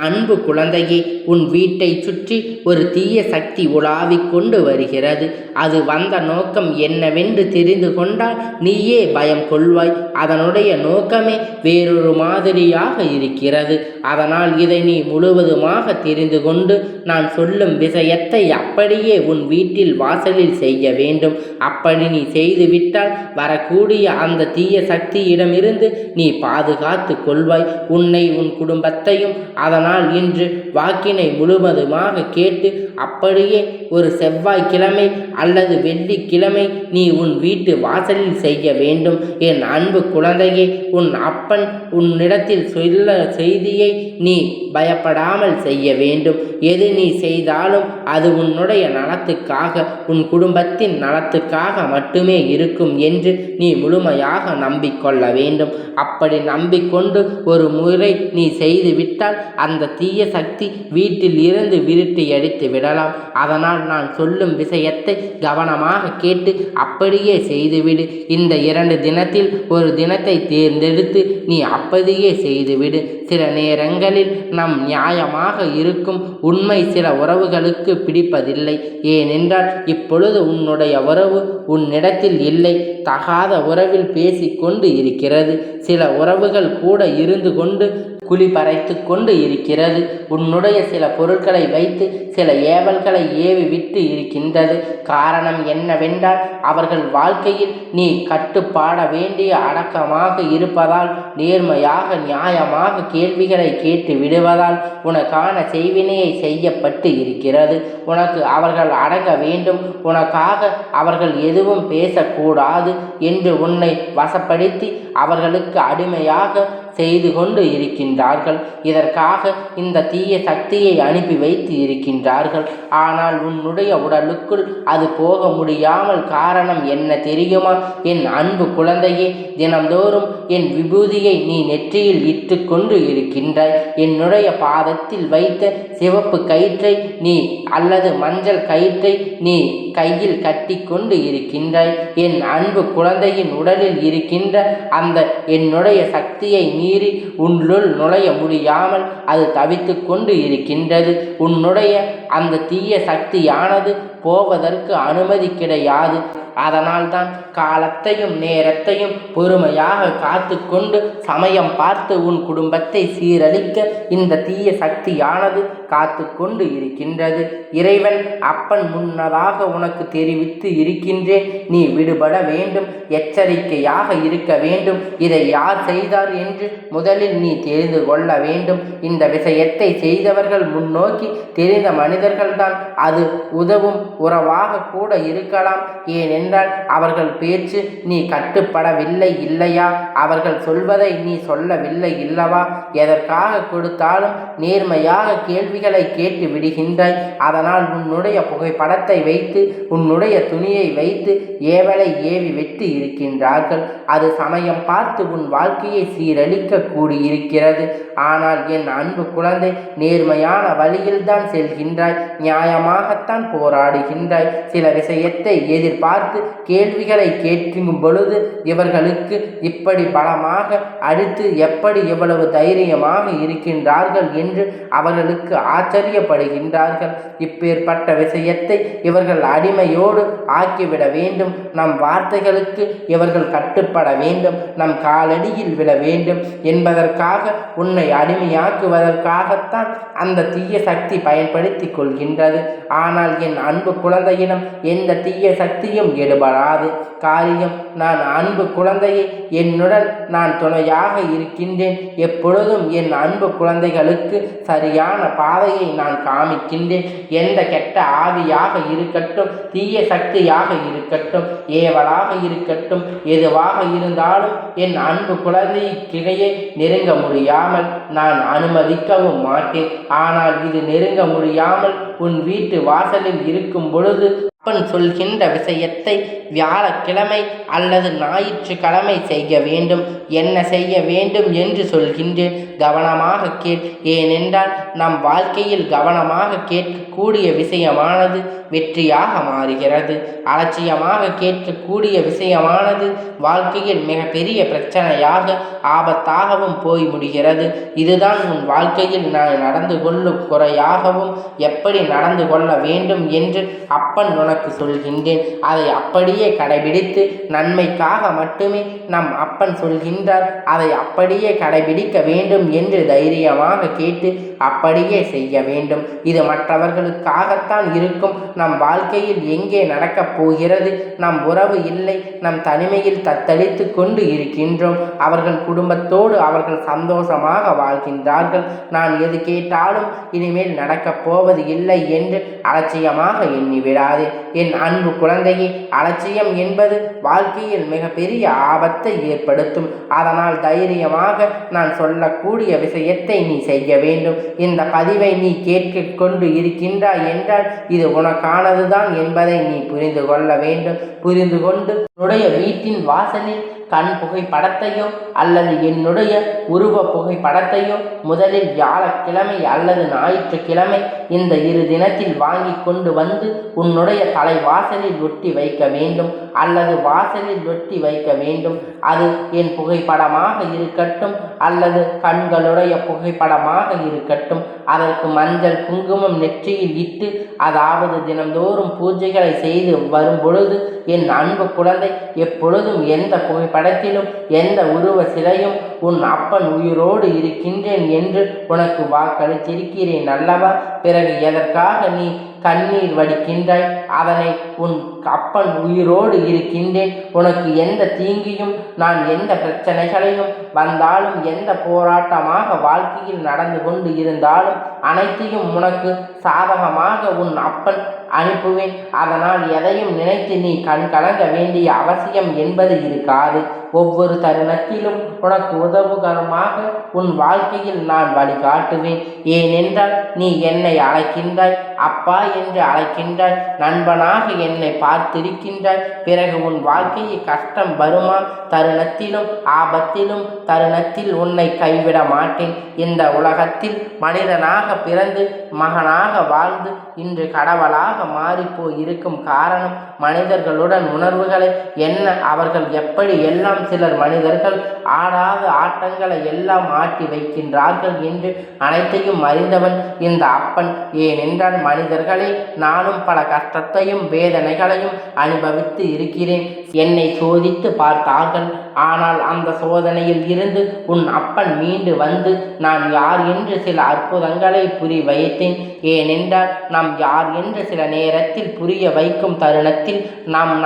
அன்பு குழந்தையே, உன் வீட்டைச் சுற்றி ஒரு தீய சக்தி உலாவிக் கொண்டு வருகிறது. அது வந்த நோக்கம் என்னவென்று தெரிந்து கொண்டால் நீயே பயம் கொள்வாய். அதனுடைய நோக்கமே வேறொரு மாதிரியாக இருக்கிறது. அதனால் இதை நீ முழுவதுமாக தெரிந்து கொண்டு நான் சொல்லும் விஷயத்தை அப்படியே உன் வீட்டில் வாசலில் செய்ய வேண்டும். அப்படி நீ செய்துவிட்டால் வரக்கூடிய அந்த தீய சக்தியிடமிருந்து நீ பாதுகாத்து கொள்வாய், உன்னை உன் குடும்பத்தையும். அதனால் இன்று வாக்கினை முழுவதுமாக கேட்டு அப்படியே ஒரு செவ்வாய்க்கிழமை அல்லது வெள்ளிக்கிழமை நீ உன் வீட்டு வாசலில் செய்ய வேண்டும். என் அன்பு குழந்தையே, உன் அப்பன் உன்னிடத்தில் சொல்ல செய்தியை நீ பயப்படாமல் செய்ய வேண்டும். எது நீ செய்தாலும் அது உன்னுடைய நலத்துக்காக, உன் குடும்பத்தின் நலத்துக்காக மட்டுமே இருக்கும் என்று நீ முழுமையாக நம்பிக்கொள்ள வேண்டும். அப்படி நம்பிக்கொண்டு ஒரு முறை நீ செய்துவிட்டால் அந்த தீய சக்தி வீட்டில் இருந்து விரட்டி அடித்து விடலாம். அதனால் நான் சொல்லும் விஷயத்தை கவனமாக கேட்டு அப்படியே செய்துவிடு. இந்த 2 தினத்தில் ஒரு தினத்தை தேர்ந்தெடுத்து நீ அப்படியே செய்துவிடு. சில நேரங்களில் நம் நியாயமாக இருக்கும் உண்மை சில உறவுகளுக்கு பிடிப்பதில்லை. ஏனென்றால் இப்பொழுது உன்னுடைய உறவு உன்னிடத்தில் இல்லை, தகாத உறவில் பேசிக்கொண்டு இருக்கிறது. சில உறவுகள் கூட இருந்து கொண்டு குழி பறைத்து கொண்டு இருக்கிறது. உன்னுடைய சில பொருட்களை வைத்து சில ஏவல்களை ஏவி விட்டு இருக்கின்றது. காரணம் என்னவென்றால் அவர்கள் வாழ்க்கையில் நீ கட்டுப்பாட வேண்டிய அடக்கமாக இருப்பதால், நேர்மையாக நியாயமாக கேள்விகளை கேட்டு விடுவதால் உனக்கான செய்வினையை செய்யப்பட்டு இருக்கிறது. உனக்கு அவர்கள் அடங்க வேண்டும், உனக்காக அவர்கள் எதுவும் பேசக்கூடாது என்று உன்னை வசப்படுத்தி அவர்களுக்கு அடிமையாக செய்து கொண்டு இருக்கின்றார்கள். இதற்காக இந்த தீய சக்தியை அனுப்பி வைத்து இருக்கின்றார்கள். ஆனால் உன்னுடைய உடலுக்குள் அது போக முடியாமல் காரணம் என்ன தெரியுமா? என் அன்பு குழந்தையே, தினம்தோறும் என் விபூதியை நீ நெற்றியில் இட்டு கொண்டு இருக்கின்றாய். என்னுடைய பாதத்தில் வைத்த சிவப்பு கயிற்றை நீ அல்லது மஞ்சள் கயிற்றை நீ கையில் கட்டி கொண்டு இருக்கின்றாய். என் அன்பு குழந்தையின் உடலில் இருக்கின்ற அந்த என்னுடைய சக்தியை மீறி உன்னுள் நுழைய முடியாமல் அது தவித்து கொண்டு இருக்கின்றது. உன்னுடைய அந்த தீய சக்தியானது போவதற்கு அனுமதி கிடையாது. அதனால்தான் காலத்தையும் நேரத்தையும் பொறுமையாக காத்து கொண்டு சமயம் பார்த்து உன் குடும்பத்தை சீரழிக்க இந்த தீய சக்தியானது காத்து கொண்டு இருக்கின்றது. இறைவன் அப்பன் முன்னதாக உனக்கு தெரிவித்து இருக்கின்றேன். நீ விடுபட வேண்டும், எச்சரிக்கையாக இருக்க வேண்டும். இதை யார் செய்தார் என்று முதலில் நீ தெரிந்து கொள்ள வேண்டும். இந்த விஷயத்தை செய்தவர்கள் முன்னோக்கி தெரிந்த மனிதர்கள்தான். அது உதவும் உறவாக கூட இருக்கலாம். ஏனென்றால் அவர்கள் பேச்சு நீ கட்டுப்படவில்லை இல்லையா? அவர்கள் சொல்வதை நீ சொல்லவில்லை இல்லவா? எதற்காக கொடுத்தாலும் நேர்மையாக கேள்விகளை கேட்டு விடுகின்றாய். அதனால் உன்னுடைய புகைப்படத்தை வைத்து உன்னுடைய துணியை வைத்து ஏவலை ஏவி விட்டு இருக்கின்றார்கள். அது சமயம் பார்த்து உன் வாழ்க்கையை சீரழிக்க கூடியிருக்கிறது. ஆனால் என் அன்பு குழந்தை, நேர்மையான வழியில்தான் செல்கின்றாய், நியாயமாகத்தான் போராடுகின்றாய். சில விஷயத்தை எதிர்பார்த்து கேள்விகளை கேட்கும் பொழுது இவர்களுக்கு இப்படி பலமாக அடுத்து எப்படி இவ்வளவு தைரியமாக இருக்கின்றார்கள் என்று அவர்களுக்கு ஆச்சரியப்படுகின்றார்கள். இப்பேற்பட்ட விஷயத்தை இவர்கள் அடிமையோடு ஆக்கிவிட வேண்டும். நம் வார்த்தைகளுக்கு இவர்கள் கட்டுப்பட வேண்டும், நம் காலடியில் விழ வேண்டும் என்பதற்காக உன்னை அடிமையாக்குவதற்காகத்தான் அந்த தீய சக்தி பயன்படுத்தி கொள்கின்றது. ஆனால் என் அன்பு குழந்தையிடம் எந்த தீய சக்தியும் எடுபடாது. காரியம், நான் அன்பு குழந்தையை, என்னுடன் நான் துணையாக இருக்கின்றேன். எப்பொழுதும் என் அன்பு குழந்தைகளுக்கு சரியான பாதையை நான் காமிக்கின்றேன். எந்த கெட்ட ஆவியாக இருக்கட்டும், தீய சக்தியாக இருக்கட்டும், ஏவலாக இருக்கட்டும், எதுவாக இருந்தாலும் என் அன்பு குழந்தைக்கிடையே நெருங்க முடியாமல் நான் அனுமதிக்கவும் மாட்டேன். ஆனால் இது நெருங்க முடியாமல் உன் வீட்டு வாசலில் இருக்கும் பொழுது அப்பன் சொல்கின்ற விஷயத்தை வியாழக்கிழமை அல்லது ஞாயிற்றுக்கிழமை செய்ய வேண்டும். என்ன செய்ய வேண்டும் என்று சொல்கின்றேன், கவனமாக கேள். ஏனென்றால் நம் வாழ்க்கையில் கவனமாக கேட்கக்கூடிய விஷயமானது வெற்றியாக மாறுகிறது. அலட்சியமாக கேட்கக்கூடிய விஷயமானது வாழ்க்கையில் மிகப்பெரிய பிரச்சனையாக ஆபத்தாகவும் போய் முடிகிறது. இதுதான் உன் வாழ்க்கையில் நான் நடந்து கொள்ளும் குறையாகவும் எப்படி நடந்து கொள்ள வேண்டும் என்று அப்பன் உனக்கு சொல்கின்றேன். அதை அப்படியே கடைபிடித்து நன்மைக்காக மட்டுமே நம் அப்பன் சொல்கின்றார். அதை அப்படியே கடைபிடிக்க வேண்டும் என்று தைரியமாக கேட்டு அப்படியே செய்ய வேண்டும். இது மற்றவர்களுக்காகத்தான் இருக்கும். நம் வாழ்க்கையில் எங்கே நடக்கப் போகிறது? நம் உறவு இல்லை, நம் தனிமையில் தத்தளித்து கொண்டு இருக்கின்றோம். அவர்கள் குடும்பத்தோடு அவர்கள் சந்தோஷமாக வாழ்கின்றார்கள். நான் எது கேட்டாலும் இனிமேல் நடக்கப் போவது இல்லை என்று அலட்சியமாக எண்ணிவிடாதே. என் அன்பு குழந்தையே, அலட்சியம் என்பது வாழ்க்கையில் மிகப்பெரிய ஆபத்தை ஏற்படுத்தும். அதனால் தைரியமாக நான் சொல்லக்கூடிய விஷயத்தை நீ செய்ய வேண்டும். இந்த பதிவை நீ கேட்க கொண்டு இருக்கின்றாய் என்றால் இது உனக்கானதுதான் என்பதை நீ புரிந்து கொள்ள வேண்டும். புரிந்து கொண்டு உன்னுடைய வீட்டின் வாசலில் கண் புகைப்படத்தையோ அல்லது என்னுடைய உருவ புகைப்படத்தையோ முதலில் வியாழக்கிழமை அல்லது ஞாயிற்றுக்கிழமை இந்த இரு தினத்தில் வாங்கி கொண்டு வந்து உன்னுடைய தலைவாசலில் ஒட்டி வைக்க வேண்டும் அல்லது வாசலில் ஒட்டி வைக்க வேண்டும். அது என் புகைப்படமாக இருக்கட்டும் அல்லது கண்களுடைய புகைப்படமாக இருக்கட்டும். அதற்கு மஞ்சள் குங்குமம் நெற்றியில் இட்டு, அதாவது தினந்தோறும் பூஜைகளை செய்து வரும் பொழுது என் அன்பு குழந்தை, எப்பொழுதும் எந்த புகைப்படத்திலும் எந்த உருவ சிலையும் உன் அப்பன் உயிரோடு இருக்கின்றேன் என்று உனக்கு வாக்களித்திருக்கிறேன் அல்லவா? பிறகு எதற்காக நீ கண்ணீர் வடிக்கின்றாய்? அதனை உன் அப்பன் உயிரோடு இருக்கின்றேன், உனக்கு எந்த தீங்கியும் நான் எந்த பிரச்சனைகளையும் வந்தாலும் எந்த போராட்டமாக வாழ்க்கையில் நடந்து கொண்டு இருந்தாலும் அனைத்தையும் உனக்கு சாதகமாக உன் அப்பன் அனுப்புவேன். அதனால் எதையும் நினைத்து நீ கண் கலங்க வேண்டிய அவசியம் என்பது இருக்காது. ஒவ்வொரு தருணத்திலும் உனக்கு உதவுகரமாக உன் வாழ்க்கையில் நான் வழிகாட்டுவேன். ஏனென்றால் நீ என்னை அழைக்கின்றாய், அப்பா என்று அழைக்கின்றாய், நண்பனாக என்னை பார்த்திருக்கின்றாய். பிறகு உன் வாழ்க்கையில் கஷ்டம் வருமா? தருணத்திலும் ஆபத்திலும் தருணத்தில் உன்னை கைவிட மாட்டேன். இந்த உலகத்தில் மனிதனாக பிறந்து மகனாக வாழ்ந்து இன்று கடவுளாக மாறிப்போய் இருக்கும் காரணம் மனிதர்களுடன் உணர்வுகளை என்ன அவர்கள் எப்படி எல்லாம் சிலர் மனிதர்கள் ஆடாத ஆட்டங்களை எல்லாம் ஆட்டி வைக்கின்றார்கள் என்று அனைத்தையும் அறிந்தவன் இந்த அப்பன். ஏனென்றால் மனிதர்களை நானும் பல கஷ்டத்தையும் வேதனைகளையும் அனுபவித்து இருக்கிறேன். என்னை சோதித்து பார்த்தார்கள். ஆனால் அந்த சோதனையில் இருந்து உன் அப்பன் மீண்டு வந்து நான் யார் என்று சில அற்புதங்களை புரிய வைத்தேன். ஏனென்றால் நாம் யார் என்று சில நேரத்தில் புரிய வைக்கும் தருணத்தில்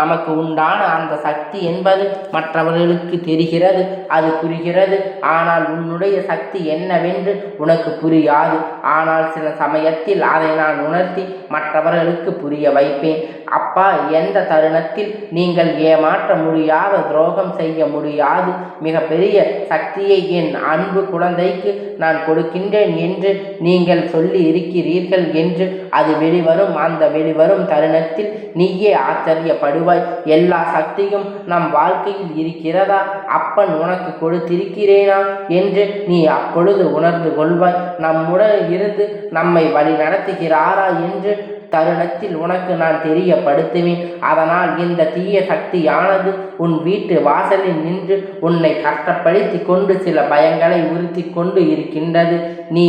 நமக்கு உண்டான அந்த சக்தி என்பது மற்றவர்களுக்கு தெரிகிறது, அது புரிகிறது. ஆனால் உன்னுடைய சக்தி என்னவென்று உனக்கு புரியாது. ஆனால் சில சமயத்தில் அதை நான் உணர்த்தி மற்றவர்களுக்கு புரிய வைப்பேன். அப்பா, எந்த தருணத்தில் நீங்கள் ஏமாற்ற முடியாத, துரோகம் செய்ய முடியாது மிகப்பெரிய சக்தியை என் அன்பு குழந்தைக்கு நான் கொடுக்கின்றேன் என்று நீங்கள் சொல்லி இருக்கிறீர்கள் என்று அது வெளிவரும். அந்த வெளிவரும் தருணத்தில் நீயே ஆச்சரியப்படுவாய். எல்லா சக்தியும் நம் வாழ்க்கையில் இருக்கிறதா, அப்பன் உனக்கு கொடுத்திருக்கிறேனா என்று நீ அப்பொழுது உணர்ந்து கொள்வாய். நம்முடன் இருந்து நம்மை வழி நடத்துகிறாரா என்று தருணத்தில் உனக்கு நான் தெரியப்படுத்துவேன். அதனால் இந்த தீய சக்தியானது உன் வீட்டு வாசலில் நின்று உன்னை கஷ்டப்படுத்தி கொண்டு சில பயங்களை உறுத்தி கொண்டு இருக்கின்றது. நீ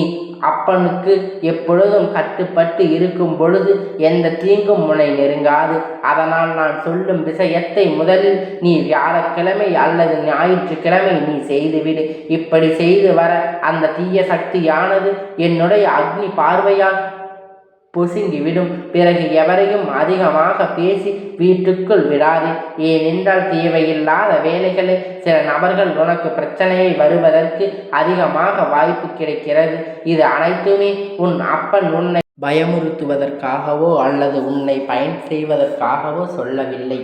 அப்பனுக்கு எப்பொழுதும் கட்டுப்பட்டு இருக்கும் பொழுது எந்த தீங்கும் உன்னை நெருங்காது. அதனால் நான் சொல்லும் விஷயத்தை முதலில் நீ வியாழக்கிழமை அல்லது ஞாயிற்றுக்கிழமை நீ செய்துவிடு. இப்படி செய்து வர அந்த தீய சக்தியானது என்னுடைய அக்னி பார்வையால் பொசுங்கிவிடும். பிறகு எவரையும் அதிகமாக பேசி வீட்டுக்குள் விடாதே. ஏனென்றால் தேவையில்லாத வேலைகளை சில நபர்கள் உனக்கு பிரச்சனையை வருவதற்கு அதிகமாக வாய்ப்பு கிடைக்கிறது. இது அனைத்துமே உன் அப்பன் உன்னை பயமுறுத்துவதற்காகவோ அல்லது உன்னை பயன் செய்வதற்காகவோ சொல்லவில்லை.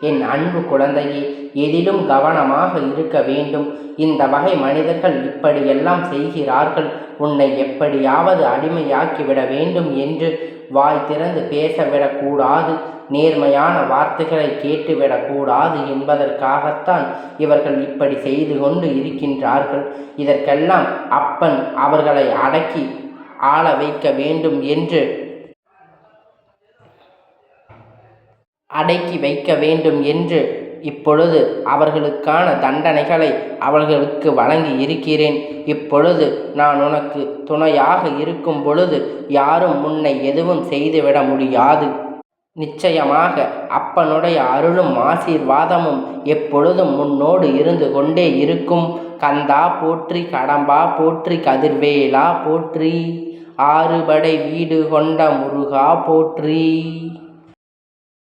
என் அன்பு குழந்தையே, எதிலும் கவனமாக இருக்க வேண்டும். இந்த வகை மனிதர்கள் இப்படியெல்லாம் செய்கிறார்கள். உன்னை எப்படியாவது அடிமையாக்கிவிட வேண்டும் என்று வாய் திறந்து பேசவிடக்கூடாது. நேர்மையான வார்த்தைகளை கேட்டுவிடக்கூடாது என்பதற்காகத்தான் இவர்கள் இப்படி செய்து கொண்டு இருக்கின்றார்கள். இதற்கெல்லாம் அப்பன் அவர்களை அடக்கி ஆள வைக்க வேண்டும் என்று அடக்கி வைக்க வேண்டும் என்று இப்பொழுது அவர்களுக்கான தண்டனைகளை அவர்களுக்கு வழங்கி இருக்கிறேன். இப்பொழுது நான் உனக்கு துணையாக இருக்கும் பொழுது யாரும் உன்னை எதுவும் செய்துவிட முடியாது. நிச்சயமாக அப்பனுடைய அருளும் ஆசீர்வாதமும் எப்பொழுதும் முன்னோடு இருந்து கொண்டே இருக்கும். கந்தா போற்றி, கடம்பா போற்றி, கதிர்வேலா போற்றி, ஆறுபடை வீடு கொண்ட முருகா போற்றி.